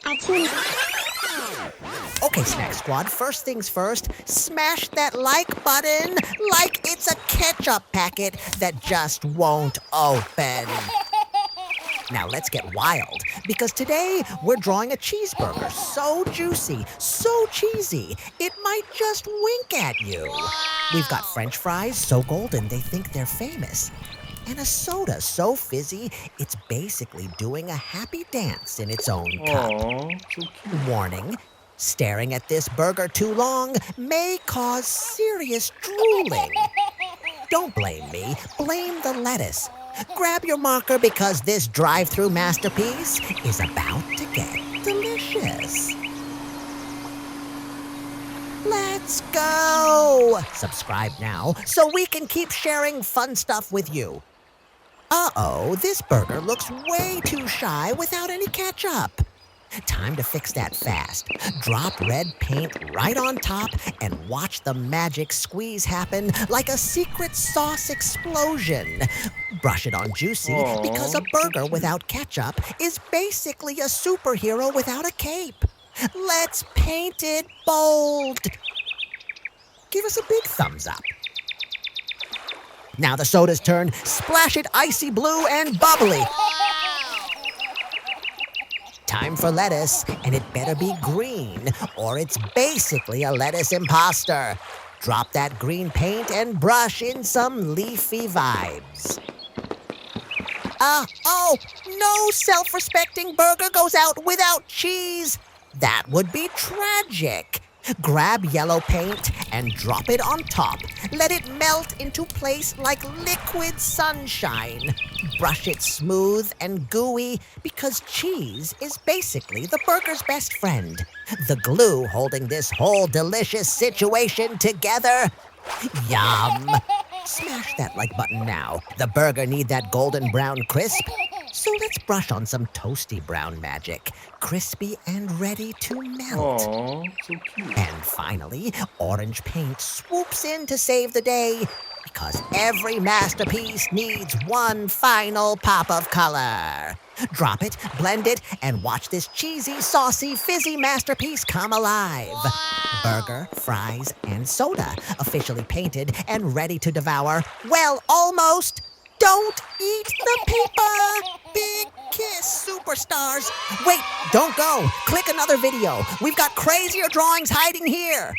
Artoonza. Okay, Snack Squad, first things first, smash that like button like it's a ketchup packet that just won't open. Now let's get wild, because today we're drawing a cheeseburger so juicy, so cheesy, it might just wink at you. We've got French fries so golden they think they're famous, and a soda so fizzy it's basically doing a happy dance in its own cup. Aw, so cute. Warning, staring at this burger too long may cause serious drooling. Don't blame me, blame the lettuce. Grab your marker because this drive-thru masterpiece is about to get delicious. Let's go! Subscribe now so we can keep sharing fun stuff with you. Uh-oh, this burger looks way too shy without any ketchup. Time to fix that fast. Drop red paint right on top and watch the magic squeeze happen like a secret sauce explosion. Brush it on juicy because a burger without ketchup is basically a superhero without a cape. Let's paint it bold. Give us a big thumbs up. Now the soda's turn. Splash it icy blue and bubbly. Time for lettuce, and it better be green, or it's basically a lettuce imposter. Drop that green paint and brush in some leafy vibes. No self-respecting burger goes out without cheese. That would be tragic. Grab yellow paint and drop it on top. Let it melt into place like liquid sunshine. Brush it smooth and gooey because cheese is basically the burger's best friend. The glue holding this whole delicious situation together. Yum! Smash that like button now. The burger need that golden brown crisp. So let's brush on some toasty brown magic, crispy and ready to melt. Aw, so cute. And finally, orange paint swoops in to save the day, because every masterpiece needs one final pop of color. Drop it, blend it, and watch this cheesy, saucy, fizzy masterpiece come alive. Burger, fries, and soda, officially painted and ready to devour. Well, almost. Don't eat the paper! Big kiss, superstars! Wait, don't go. Click another video. We've got crazier drawings hiding here.